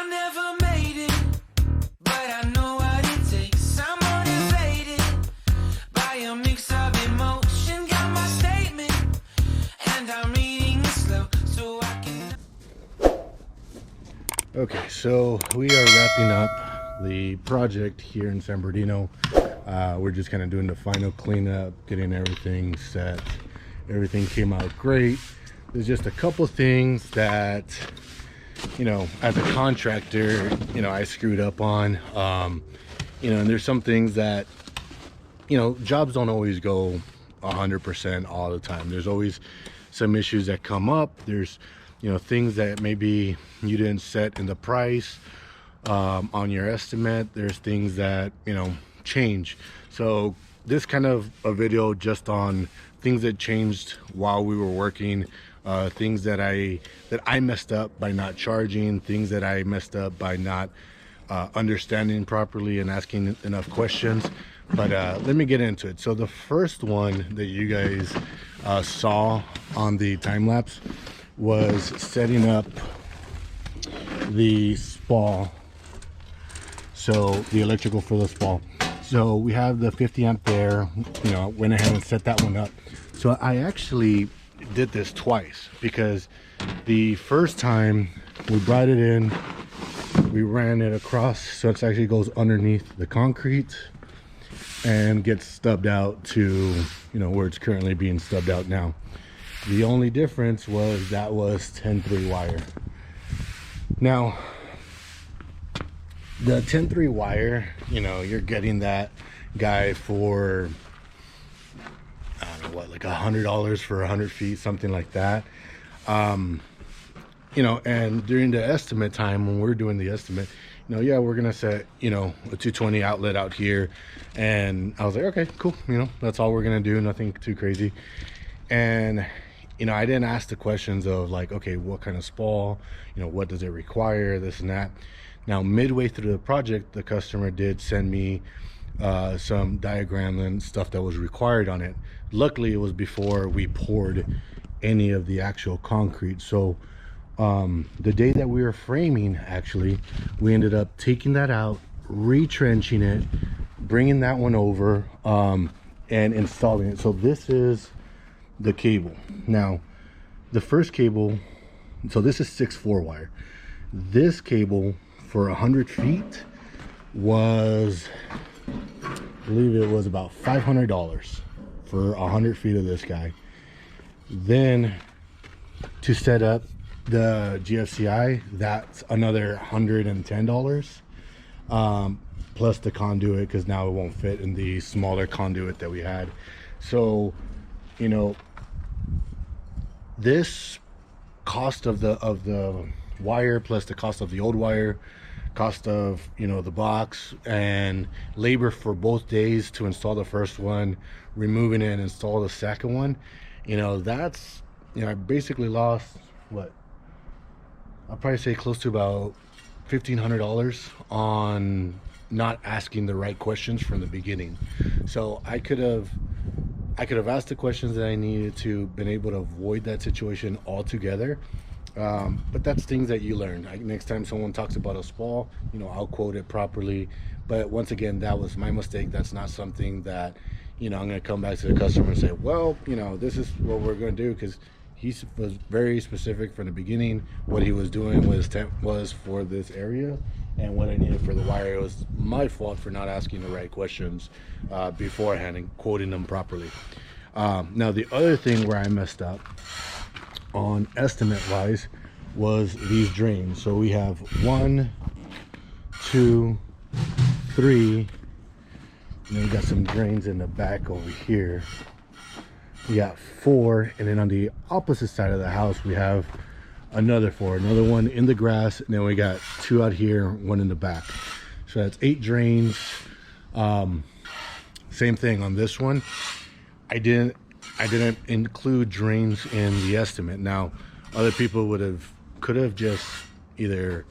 I never made it, but I know what it takes. I'm motivated by a mix of emotion. Got my statement, and I'm reading it slow so I can. Okay, so we are wrapping up the project here in San Bernardino. We're just kind of doing the final cleanup, getting everything set. Everything came out great. There's just a couple things that, you know, as a contractor, you know, I screwed up on. You know, and there's some things that, you know, jobs don't always go 100% all the time. There's always some issues that come up. There's, you know, things that maybe you didn't set in the price on your estimate. There's things that, you know, change. So this kind of a video just on things that changed while we were working, things that I messed up by not charging, things that I messed up by not understanding properly and asking enough questions. But let me get into it. So the first one that you guys saw on the time lapse was setting up the spa, so the electrical for the spa. So we have the 50 amp there, you know, went ahead and set that one up. So I actually did this twice, because the first time we brought it in, we ran it across, so it actually goes underneath the concrete and gets stubbed out to, you know, where it's currently being stubbed out now. The only difference was that was 10-3 wire. Now the 10-3 wire, you know, you're getting that guy for, I don't know what, like $100 for 100 feet, something like that. You know, and during the estimate time, when we're doing the estimate, you know, yeah, we're gonna set, you know, a 220 outlet out here. And I was like, okay, cool, you know, that's all we're gonna do, nothing too crazy. And you know, I didn't ask the questions of like, okay, what kind of spa, you know, what does it require, this and that. Now, midway through the project, the customer did send me some diagram and stuff that was required on it. Luckily, it was before we poured any of the actual concrete. So the day that we were framing, actually, we ended up taking that out, retrenching it, bringing that one over, and installing it. So this is the cable. Now, the first cable, so this is 6-4 wire. This cable for 100 feet was, I believe it was about $500 for 100 feet of this guy. Then to set up the GFCI, that's another $110, plus the conduit, because now it won't fit in the smaller conduit that we had. So, you know, this cost of the wire plus the cost of the old wire, cost of, you know, the box, and labor for both days to install the first one, removing it and install the second one, you know, that's, you know, I basically lost, what, I'll probably say close to about $1,500 on not asking the right questions from the beginning. So I could have asked the questions that I needed to, been able to avoid that situation altogether. But that's things that you learn. Next time someone talks about a spa, you know, I'll quote it properly. But once again, that was my mistake. That's not something that, you know, I'm going to come back to the customer and say, well, you know, this is what we're going to do, because he was very specific from the beginning. What he was doing was for this area, and what I needed for the wire. It was my fault for not asking the right questions beforehand and quoting them properly. Now, the other thing where I messed up on estimate wise was these drains. So we have 1, 2, 3, and then we got some drains in the back over here. We got 4, and then on the opposite side of the house we have another 4, another one in the grass, and then we got 2 out here, 1 in the back. So that's 8 drains. Same thing on this one. I didn't include drains in the estimate. Now, other people could have just either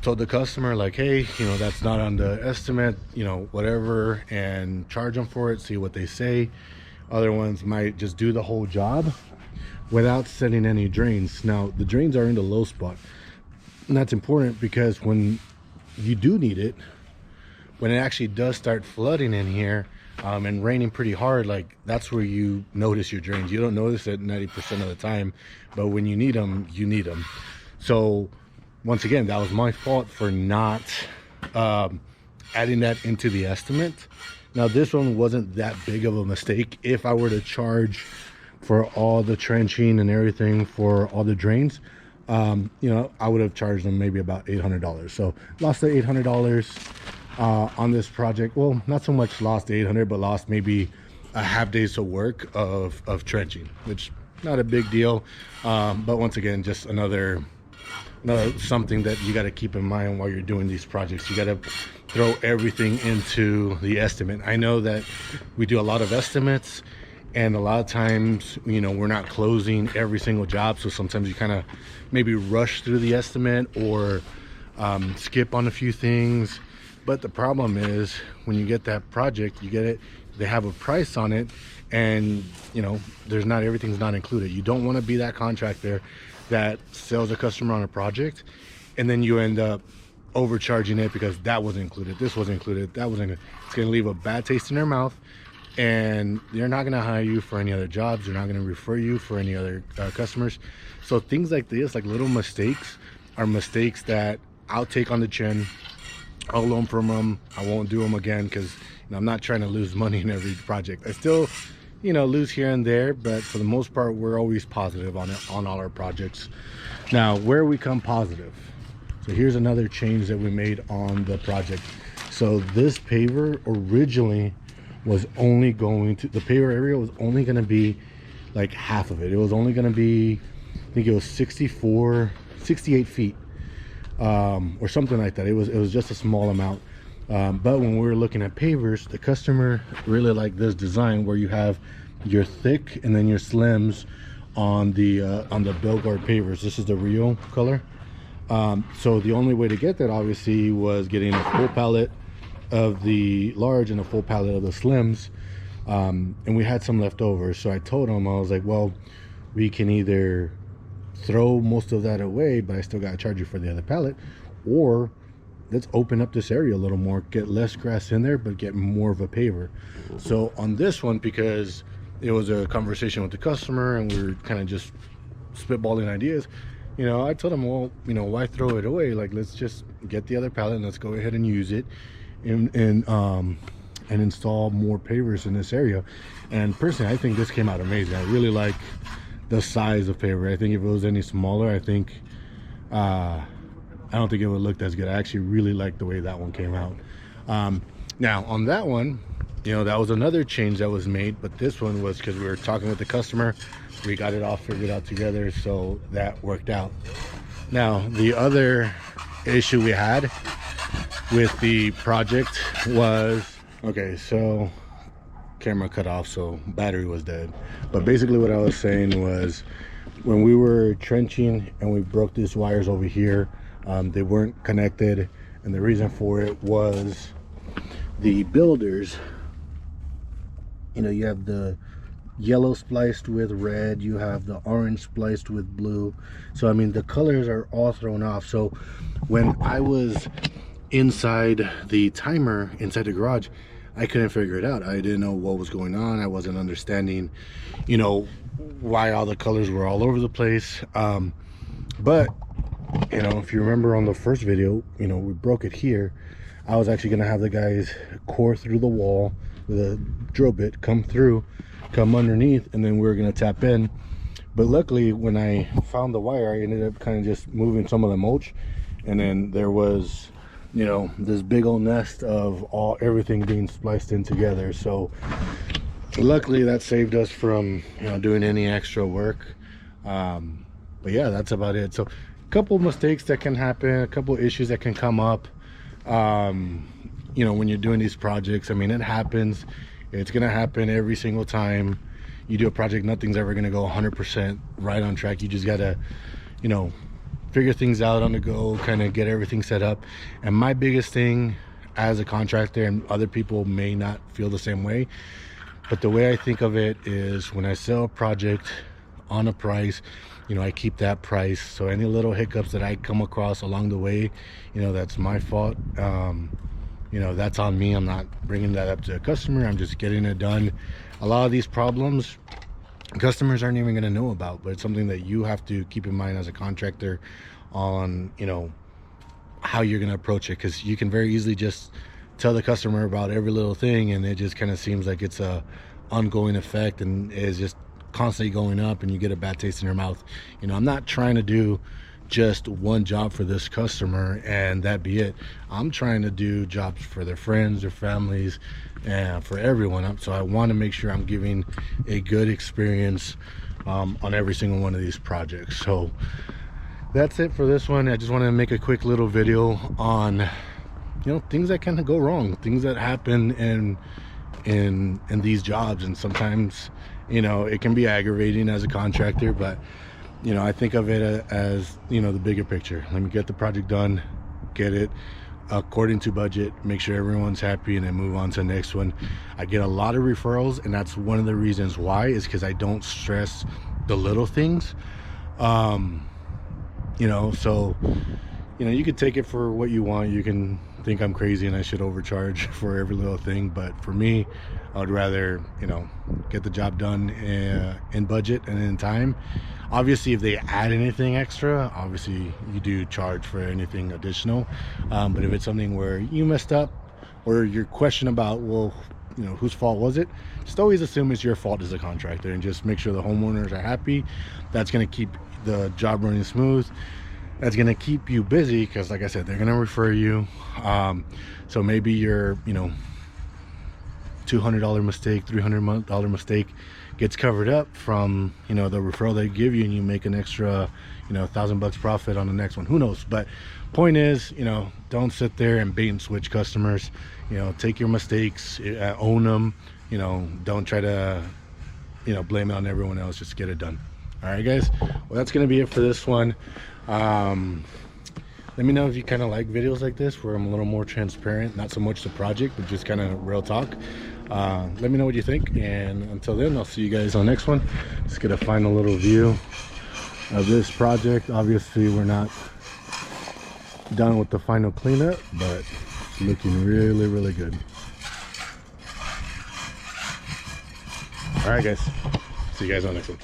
told the customer like, hey, you know, that's not on the estimate, you know, whatever, and charge them for it, see what they say. Other ones might just do the whole job without setting any drains. Now, the drains are in the low spot. And that's important because when you do need it, when it actually does start flooding in here and raining pretty hard, like that's where you notice your drains. You don't notice it 90% of the time, but when you need them, you need them. So once again, that was my fault for not adding that into the estimate. Now this one wasn't that big of a mistake. If I were to charge for all the trenching and everything for all the drains, you know, I would have charged them maybe about $800. So lost the $800 on this project. Well, not so much lost the 800, but lost maybe a half day's of work of trenching, which not a big deal. But once again, just another something that you got to keep in mind while you're doing these projects. You got to throw everything into the estimate. I know that we do a lot of estimates, and a lot of times, you know, we're not closing every single job, so sometimes you kind of maybe rush through the estimate or skip on a few things. But the problem is when you get that project, you get it, they have a price on it, and you know, everything's not included. You don't want to be that contractor that sells a customer on a project and then you end up overcharging it because that wasn't included, this wasn't included, that wasn't included. It's going to leave a bad taste in their mouth, and they're not going to hire you for any other jobs. They're not going to refer you for any other customers. So things like this, like little mistakes, are mistakes that I'll take on the chin. I'll learn from them. I won't do them again because, you know, I'm not trying to lose money in every project. I still, you know, lose here and there, but for the most part, we're always positive on it, on all our projects. Now, where we come positive. So here's another change that we made on the project. So this paver originally was only going to, the paver area was only going to be like half of it. It was only going to be, I think it was 68 feet. Or something like that. It was just a small amount, but when we were looking at pavers, the customer really liked this design where you have your thick and then your slims on the Belgard pavers. This is the Rio color. So the only way to get that obviously was getting a full pallet of the large and a full pallet of the slims, and we had some left over. So I told him, I was like, well, we can either throw most of that away, but I still got to charge you for the other pallet, or let's open up this area a little more, get less grass in there, but get more of a paver. So on this one, because it was a conversation with the customer and we were kind of just spitballing ideas, you know, I told him, well, you know, why throw it away? Like, let's just get the other pallet and let's go ahead and use it and install more pavers in this area. And personally, I think this came out amazing. I really like the size of paver. I think if it was any smaller, I think I don't think it would look as good. I actually really like the way that one came out. Now on that one, you know, that was another change that was made, but this one was because we were talking with the customer, we got it all figured out together, so that worked out. Now the other issue we had with the project was, okay, so camera cut off, so battery was dead. But basically what I was saying was, when we were trenching and we broke these wires over here, they weren't connected, and the reason for it was the builders, you know, you have the yellow spliced with red, you have the orange spliced with blue, so I mean the colors are all thrown off. So when I was inside the timer inside the garage, I couldn't figure it out. I didn't know what was going on. I wasn't understanding, you know, why all the colors were all over the place. But you know, if you remember on the first video, you know, we broke it here. I was actually gonna have the guys core through the wall with a drill bit, come through, come underneath, and then we were gonna tap in. But luckily, when I found the wire, I ended up kind of just moving some of the mulch, and then there was, you know, this big old nest of everything being spliced in together. So luckily that saved us from, you know, doing any extra work. But yeah, that's about it. So a couple mistakes that can happen, a couple issues that can come up, you know, when you're doing these projects. I mean, it happens. It's gonna happen every single time you do a project. Nothing's ever gonna go 100% right on track. You just gotta, you know, figure things out on the go, kind of get everything set up. And my biggest thing as a contractor, and other people may not feel the same way, but the way I think of it is, when I sell a project, on a price. You know, I keep that price. So any little hiccups that I come across along the way, you know, that's my fault. You know, that's on me. I'm not bringing that up to a customer. I'm just getting it done. A lot of these problems customers aren't even going to know about, but it's something that you have to keep in mind as a contractor on, you know, how you're going to approach it, because you can very easily just tell the customer about every little thing, and it just kind of seems like it's a ongoing effect and is just constantly going up, and you get a bad taste in your mouth. You know, I'm not trying to do just one job for this customer and that be it. I'm trying to do jobs for their friends, their families, and for everyone. So I want to make sure I'm giving a good experience on every single one of these projects. So that's it for this one. I just wanted to make a quick little video on, you know, things that kind of go wrong, things that happen in these jobs. And sometimes, you know, it can be aggravating as a contractor, but you know, I think of it as, you know, the bigger picture. Let me get the project done, get it according to budget, make sure everyone's happy, and then move on to the next one. I get a lot of referrals, and that's one of the reasons why, is because I don't stress the little things. You know, so, you know, you could take it for what you want. You can think I'm crazy and I should overcharge for every little thing, but for me, I would rather, you know, get the job done in budget and in time. Obviously, if they add anything extra, obviously you do charge for anything additional. But if it's something where you messed up, or you're questioning about, well, you know, whose fault was it, just always assume it's your fault as a contractor, and just make sure the homeowners are happy. That's going to keep the job running smooth. That's going to keep you busy, because like I said, they're going to refer you. So maybe your, you know, $200 mistake, $300 mistake gets covered up from, you know, the referral they give you, and you make an extra, you know, $1,000 profit on the next one. Who knows? But point is, you know, don't sit there and bait and switch customers. You know, take your mistakes, own them. You know, don't try to, you know, blame it on everyone else. Just get it done. All right, guys. Well, that's going to be it for this one. Let me know if you kind of like videos like this, where I'm a little more transparent, not so much the project, but just kind of real talk. Let me know what you think, and until then, I'll see you guys on the next one. Just get a final little view of this project. Obviously, we're not done with the final cleanup, but it's looking really, really good. All right, guys. See you guys on the next one.